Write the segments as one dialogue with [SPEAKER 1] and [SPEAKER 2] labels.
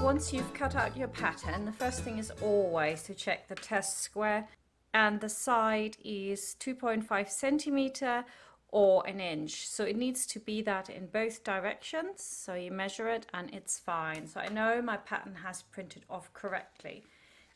[SPEAKER 1] Once you've cut out your pattern, the first thing is always to check the test square, and the side is 2.5 centimeter or an inch. So it needs to be that in both directions. So you measure it and it's fine. So I know my pattern has printed off correctly.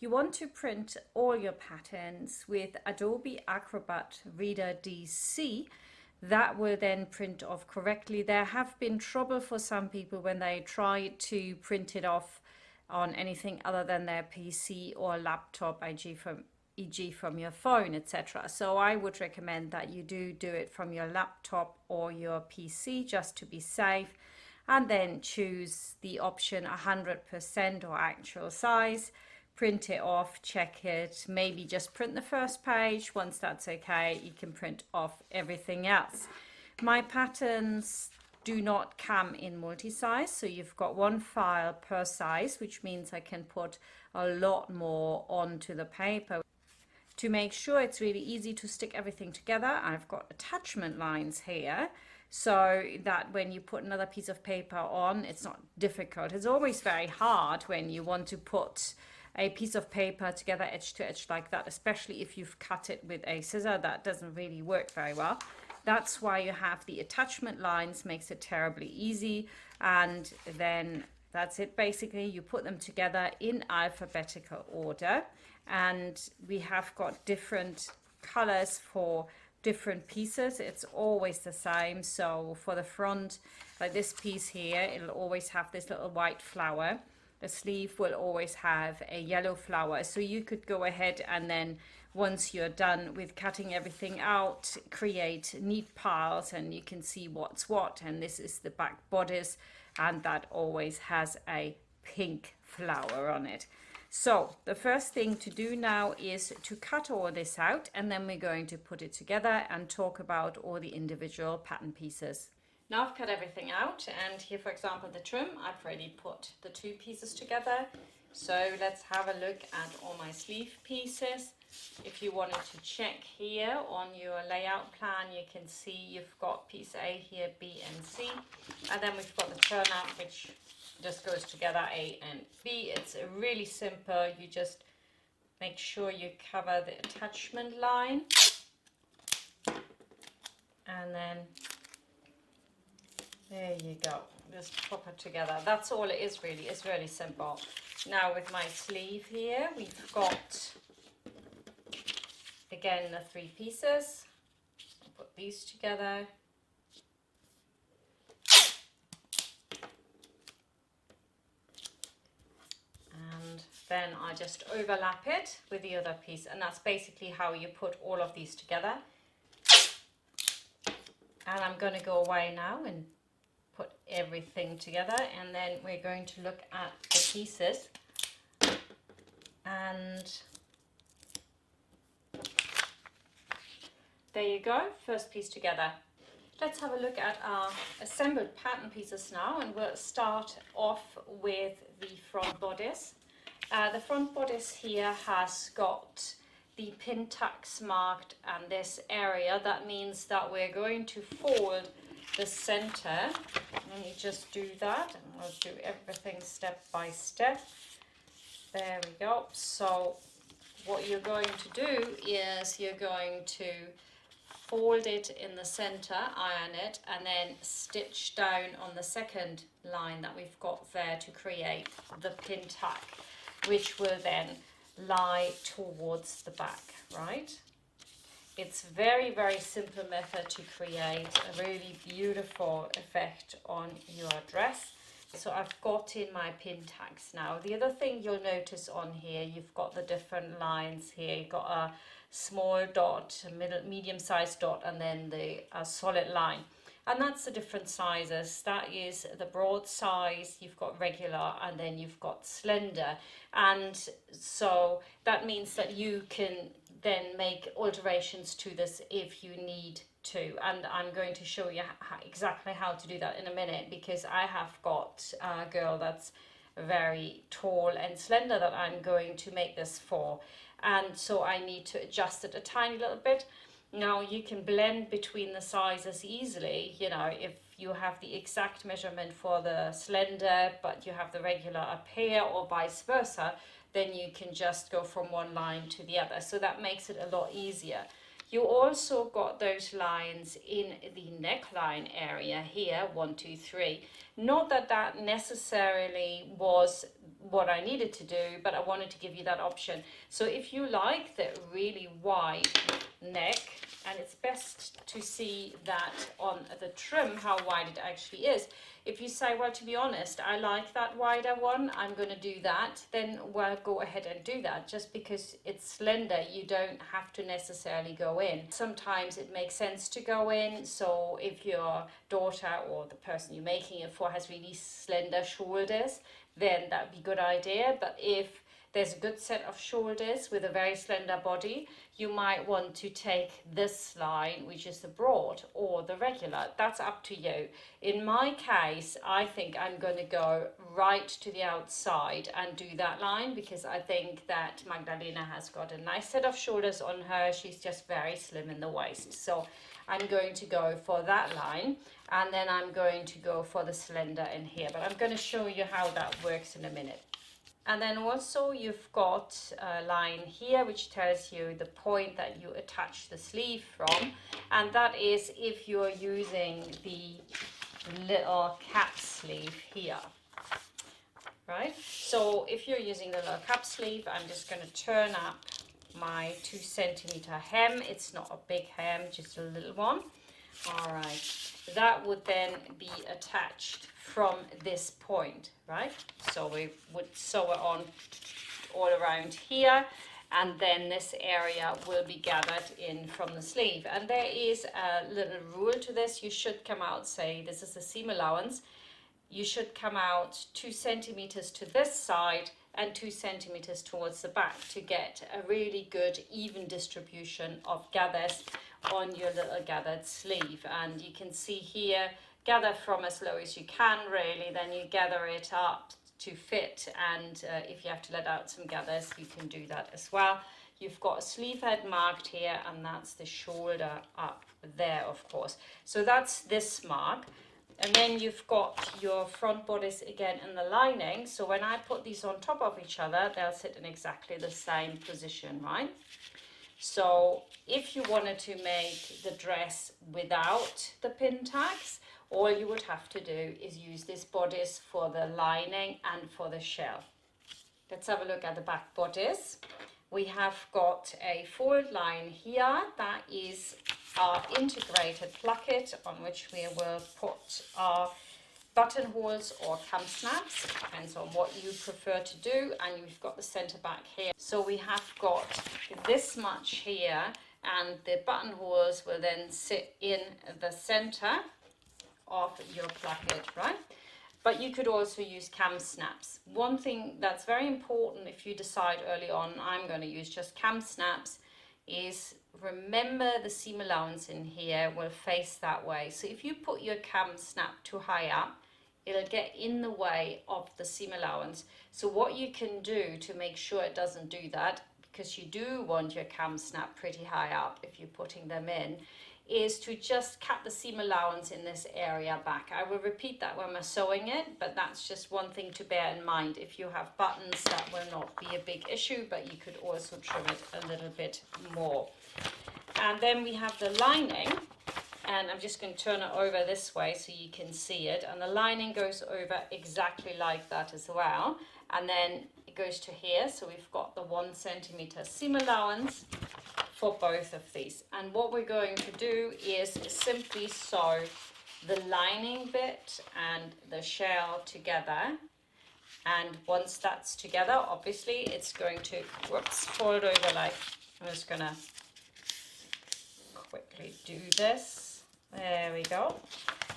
[SPEAKER 1] You want to print all your patterns with Adobe Acrobat Reader DC. That will then print off correctly. There have been trouble for some people when they try to print it off on anything other than their PC or laptop, e.g. from your phone, etc. So I would recommend that you do it from your laptop or your PC just to be safe, and then choose the option 100% or actual size. Print it off, check it, maybe just print the first page. Once that's okay, you can print off everything else. My patterns do not come in multi-size, so you've got one file per size, which means I can put a lot more onto the paper. To make sure it's really easy to stick everything together, I've got attachment lines here, so that when you put another piece of paper on, it's not difficult. It's always very hard when you want to put a piece of paper together edge to edge like that, especially if you've cut it with a scissor. That doesn't really work very well. That's why you have the attachment lines, makes it terribly easy. And then that's it. Basically, you put them together in alphabetical order, and we have got different colors for different pieces. It's always the same. So for the front, like this piece here, it'll always have this little white flower. The sleeve will always have a yellow flower. So you could go ahead and then, once you're done with cutting everything out, create neat piles and you can see what's what. And this is the back bodice, and that always has a pink flower on it. So the first thing to do now is to cut all this out, and then we're going to put it together and talk about all the individual pattern pieces. Now I've cut everything out, and here, for example, the trim, I've already put the two pieces together. So let's have a look at all my sleeve pieces. If you wanted to check here on your layout plan, you can see you've got piece A here, B and C, and then we've got the turnout, which just goes together, A and B. It's really simple. You just make sure you cover the attachment line, and then there you go, just pop it together. That's all it is really. It's really simple. Now with my sleeve here, we've got, again, the three pieces. I'll put these together. And then I just overlap it with the other piece. And that's basically how you put all of these together. And I'm going to go away now and put everything together, and then we're going to look at the pieces. And there you go, first piece together. Let's have a look at our assembled pattern pieces now, and we'll start off with the front bodice. The front bodice here has got the pintucks marked and this area. That means that we're going to fold the center. Let me just do that, and we'll do everything step by step. There we go. So what you're going to do is you're going to fold it in the center, iron it, and then stitch down on the second line that we've got there to create the pintuck, which will then lie towards the back, right? It's very, very simple method to create a really beautiful effect on your dress. So I've got in my pintucks now. The other thing you'll notice on here, you've got the different lines here. You've got a small dot, a medium-sized dot, and then the solid line. And that's the different sizes. That is the broad size, you've got regular, and then you've got slender. And so that means that you can then make alterations to this if you need to. And I'm going to show you exactly how to do that in a minute, because I have got a girl that's very tall and slender that I'm going to make this for. And so I need to adjust it a tiny little bit. Now you can blend between the sizes easily, you know, if you have the exact measurement for the slender but you have the regular up here, or vice versa, then you can just go from one line to the other. So that makes it a lot easier. You also got those lines in the neckline area here, 1, 2, 3. Not that that necessarily was what I needed to do, but I wanted to give you that option. So if you like the really wide neck, and it's best to see that on the trim, how wide it actually is. If you say, well, to be honest, I like that wider one, I'm going to do that, then well, go ahead and do that. Just because it's slender, you don't have to necessarily go in. Sometimes it makes sense to go in. So if your daughter or the person you're making it for has really slender shoulders, then that would be a good idea. But if there's a good set of shoulders with a very slender body, you might want to take this line, which is the broad, or the regular. That's up to you. In my case, I think I'm going to go right to the outside and do that line, because I think that Magdalena has got a nice set of shoulders on her. She's just very slim in the waist. So I'm going to go for that line, and then I'm going to go for the slender in here. But I'm going to show you how that works in a minute. And then also you've got a line here which tells you the point that you attach the sleeve from, and that is if you're using the little cap sleeve here, right? So if you're using the little cap sleeve, I'm just going to turn up my 2 centimeter hem. It's not a big hem, just a little one. All right, that would then be attached from this point, right? So we would sew it on all around here, and then this area will be gathered in from the sleeve. And there is a little rule to this. You should come out, say this is the seam allowance, you should come out 2 centimeters to this side and 2 centimeters towards the back to get a really good even distribution of gathers on your little gathered sleeve. And you can see here, gather from as low as you can, really, then you gather it up to fit, and if you have to let out some gathers, you can do that as well. You've got a sleeve head marked here, and that's the shoulder up there, of course. So that's this mark. And then you've got your front bodice again in the lining. So when I put these on top of each other, they'll sit in exactly the same position, right? So if you wanted to make the dress without the pintucks, all you would have to do is use this bodice for the lining and for the shell. Let's have a look at the back bodice. We have got a fold line here. That is our integrated placket on which we will put our buttonholes or cam snaps. Depends on what you prefer to do. And we've got the center back here. So we have got this much here, and the buttonholes will then sit in the center of your placket, right? But you could also use cam snaps. One thing that's very important if you decide early on, I'm going to use just cam snaps, is remember the seam allowance in here will face that way. So if you put your cam snap too high up, it'll get in the way of the seam allowance. So what you can do to make sure it doesn't do that, because you do want your cam snap pretty high up if you're putting them in, is to just cut the seam allowance in this area back. I will repeat that when we're sewing it, but that's just one thing to bear in mind. If you have buttons, that will not be a big issue, but you could also trim it a little bit more. And then we have the lining, and I'm just going to turn it over this way so you can see it. And the lining goes over exactly like that as well. And then it goes to here, so we've got the 1 centimeter seam allowance for both of these. And what we're going to do is simply sew the lining bit and the shell together. And once that's together, obviously it's going to, fold over like, I'm just gonna quickly do this. There we go.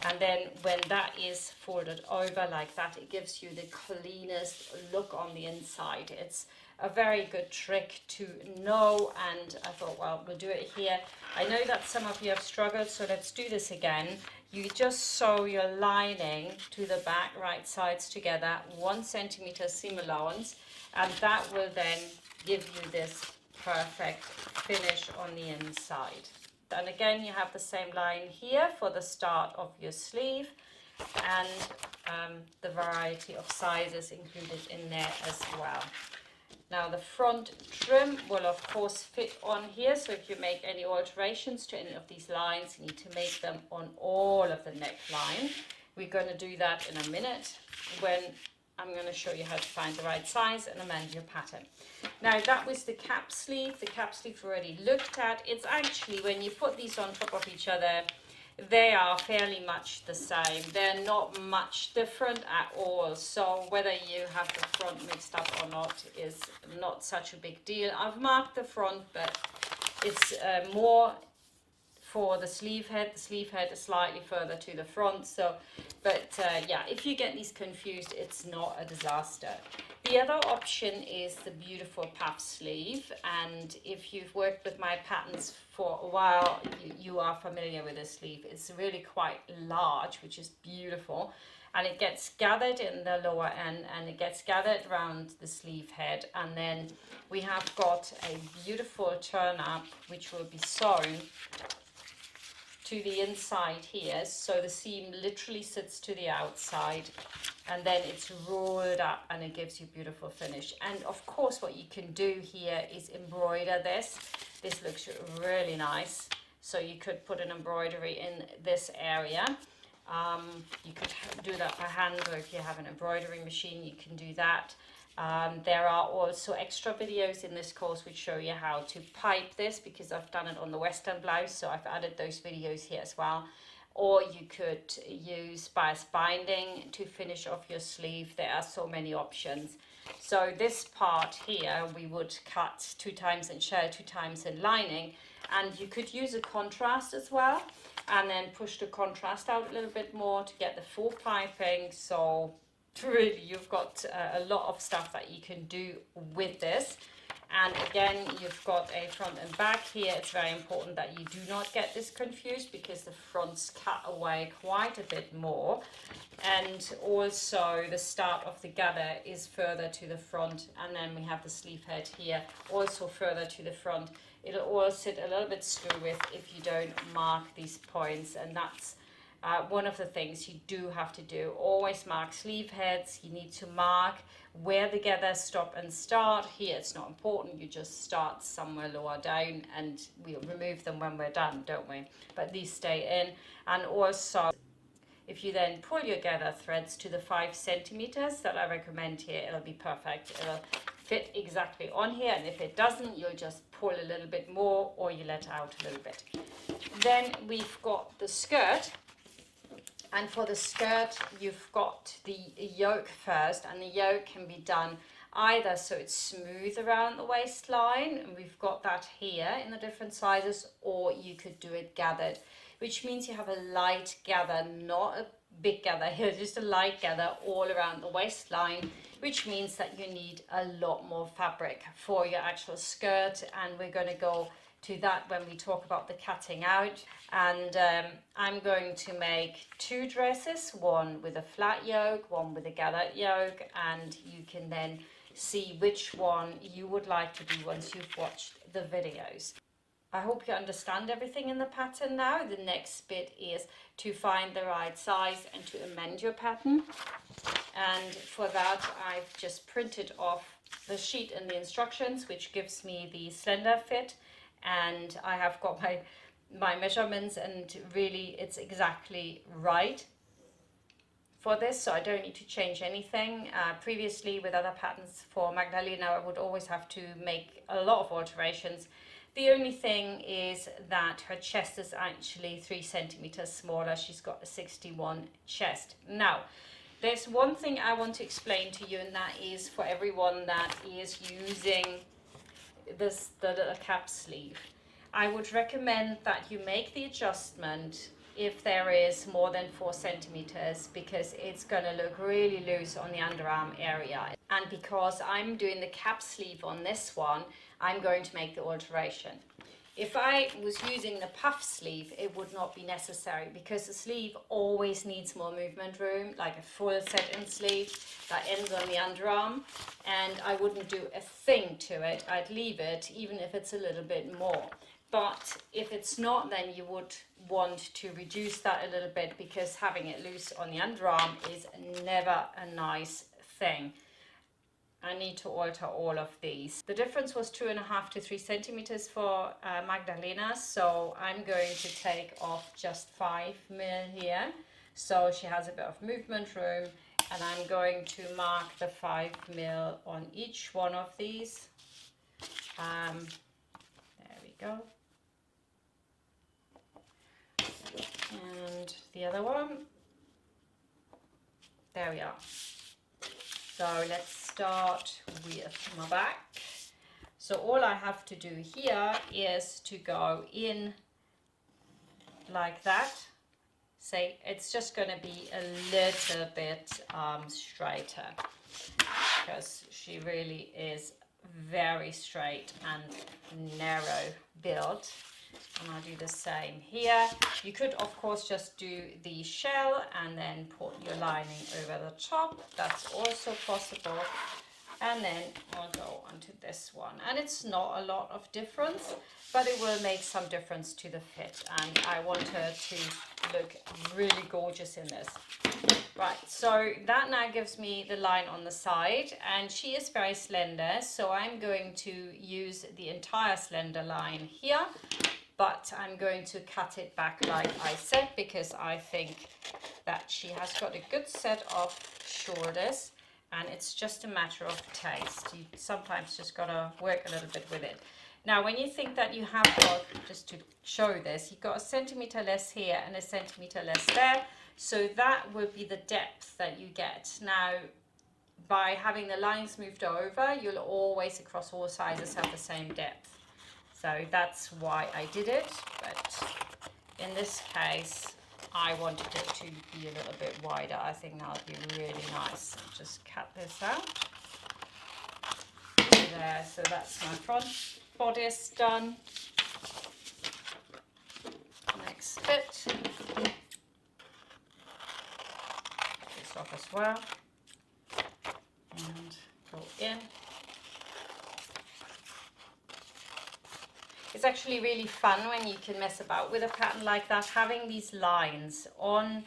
[SPEAKER 1] And then when that is folded over like that, it gives you the cleanest look on the inside. It's a very good trick to know, and I thought, well, we'll do it here. I know that some of you have struggled, so let's do this again. You just sew your lining to the back, right sides together, 1 centimeter seam allowance, and that will then give you this perfect finish on the inside. And again, you have the same line here for the start of your sleeve, and the variety of sizes included in there as well. Now the front trim will of course fit on here, so if you make any alterations to any of these lines, you need to make them on all of the neckline. We're going to do that in a minute when I'm going to show you how to find the right size and amend your pattern. Now that was the cap sleeve. The cap sleeve already looked at. It's actually, when you put these on top of each other, they are fairly much the same. They're not much different at all. So whether you have the front mixed up or not is not such a big deal. I've marked the front, but it's more for the sleeve head. The sleeve head is slightly further to the front. So, but yeah, if you get these confused, it's not a disaster. The other option is the beautiful puff sleeve, and if you've worked with my patterns for a while, you are familiar with this sleeve. It's really quite large, which is beautiful, and it gets gathered in the lower end and it gets gathered around the sleeve head, and then we have got a beautiful turn up which will be sewn to the inside here, so the seam literally sits to the outside, and then it's rolled up and it gives you beautiful finish. And of course what you can do here is embroider this. This looks really nice, so you could put an embroidery in this area. You could do that by hand, or if you have an embroidery machine you can do that. There are also extra videos in this course which show you how to pipe this, because I've done it on the Western blouse, so I've added those videos here as well. Or you could use bias binding to finish off your sleeve. There are so many options. So this part here we would cut 2 times in shell, 2 times in lining, and you could use a contrast as well, and then push the contrast out a little bit more to get the full piping. So really you've got a lot of stuff that you can do with this. And again, you've got a front and back here. It's very important that you do not get this confused, because the fronts cut away quite a bit more, and also the start of the gather is further to the front, and then we have the sleeve head here also further to the front. It'll all sit a little bit screwy if you don't mark these points, and that's one of the things you do have to do. Always mark sleeve heads. You need to mark where the gathers stop and start. Here it's not important, you just start somewhere lower down, and we'll remove them when we're done, don't we? But these stay in. And also, if you then pull your gather threads to the 5 centimeters that I recommend here, it'll be perfect. It'll fit exactly on here, and if it doesn't, you'll just pull a little bit more, or you let out a little bit. Then we've got the skirt. And for the skirt, you've got the yoke first, and the yoke can be done either so it's smooth around the waistline, and we've got that here in the different sizes, or you could do it gathered, which means you have a light gather, not a big gather here, just a light gather all around the waistline, which means that you need a lot more fabric for your actual skirt, and we're going to go to that when we talk about the cutting out. And I'm going to make 2 dresses, one with a flat yoke, one with a gathered yoke, and you can then see which one you would like to do once you've watched the videos. I hope you understand everything in the pattern now. The next bit is to find the right size and to amend your pattern. And for that, I've just printed off the sheet and the instructions, which gives me the slender fit. And I have got my measurements, and really it's exactly right for this, so I don't need to change anything. Previously with other patterns for Magdalena, I would always have to make a lot of alterations. The only thing is that her chest is actually 3 centimeters smaller. She's got a 61 chest. Now, there's one thing I want to explain to you, and that is for everyone that is using the little cap sleeve. I would recommend that you make the adjustment if there is more than 4 centimeters, because it's going to look really loose on the underarm area. And because I'm doing the cap sleeve on this one, I'm going to make the alteration. If I was using the puff sleeve, it would not be necessary, because the sleeve always needs more movement room, like a full set-in sleeve that ends on the underarm, and I wouldn't do a thing to it. I'd leave it even if it's a little bit more. But if it's not, then you would want to reduce that a little bit, because having it loose on the underarm is never a nice thing. I need to alter all of these. The difference was 2.5 to 3 centimeters for Magdalena, so I'm going to take off just 5 mil here, so she has a bit of movement room, and I'm going to mark the 5 mil on each one of these. There we go. And the other one, there we are. So let's start with my back. So all I have to do here is to go in like that. Say it's just going to be a little bit straighter, because she really is very straight and narrow build. And I'll do the same here. You could of course just do the shell and then put your lining over the top. That's also possible. And then I'll go onto this one. And it's not a lot of difference, but it will make some difference to the fit. And I want her to look really gorgeous in this. Right, so that now gives me the line on the side, and she is very slender, so I'm going to use the entire slender line here, but I'm going to cut it back like I said, because I think that she has got a good set of shoulders, and it's just a matter of taste. You sometimes just gotta work a little bit with it. Now, when you think that you have got, just to show this, you've got 1 centimeter less here and 1 centimeter less there, so that will be the depth that you get. Now, by having the lines moved over, you'll always across all sizes have the same depth. So that's why I did it, but in this case, I wanted it to be a little bit wider. I think that would be really nice. Just cut this out. There, so that's my front bodice done. Next bit. This off as well. And go in. It's actually really fun when you can mess about with a pattern like that. Having these lines on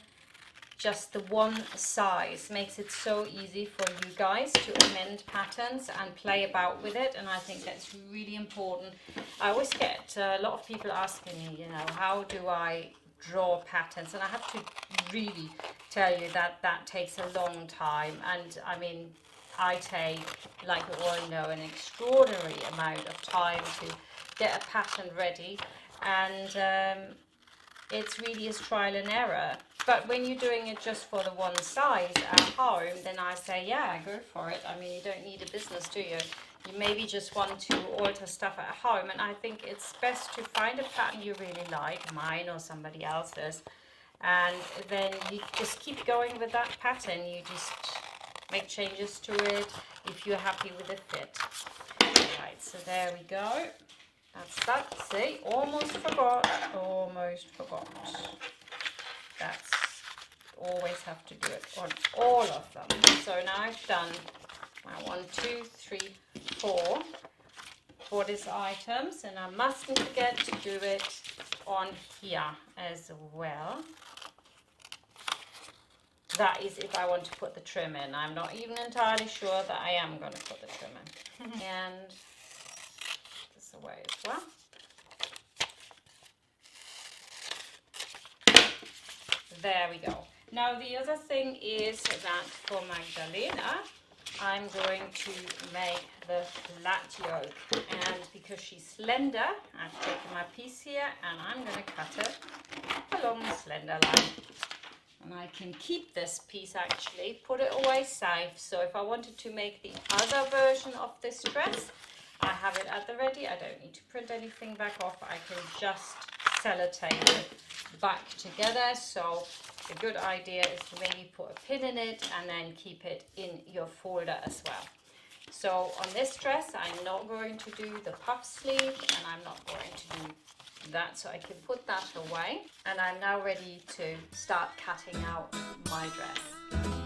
[SPEAKER 1] just the one size makes it so easy for you guys to amend patterns and play about with it, and I think that's really important. I always get a lot of people asking me, you know, how do I draw patterns, and I have to really tell you that that takes a long time. And I mean, I take, like you all know, an extraordinary amount of time to get a pattern ready, and it's really is trial and error. But when you're doing it just for the one size at home, then I say, yeah, go for it. I mean, you don't need a business, do you? You maybe just want to alter stuff at home, and I think it's best to find a pattern you really like, mine or somebody else's, and then you just keep going with that pattern. You just make changes to it if you're happy with the fit. Right, so there we go. That's that. See, almost forgot. That's, always have to do it on all of them. So now I've done my 1, 2, 3, 4 bodice items, and I mustn't forget to do it on here as well. That is if I want to put the trim in. I'm not even entirely sure that I am going to put the trim in. And this away as well. There we go. Now the other thing is that for Magdalena, I'm going to make the flat yoke, and because she's slender, I've taken my piece here and I'm going to cut it along the slender line. And I can keep this piece, actually, put it away safe, so if I wanted to make the other version of this dress, I have it at the ready. I don't need to print anything back off. I can just sellotape it back together. So a good idea is to maybe put a pin in it and then keep it in your folder as well. So on this dress, I'm not going to do the puff sleeve, and I'm not going to do that, so I can put that away. And I'm now ready to start cutting out my dress.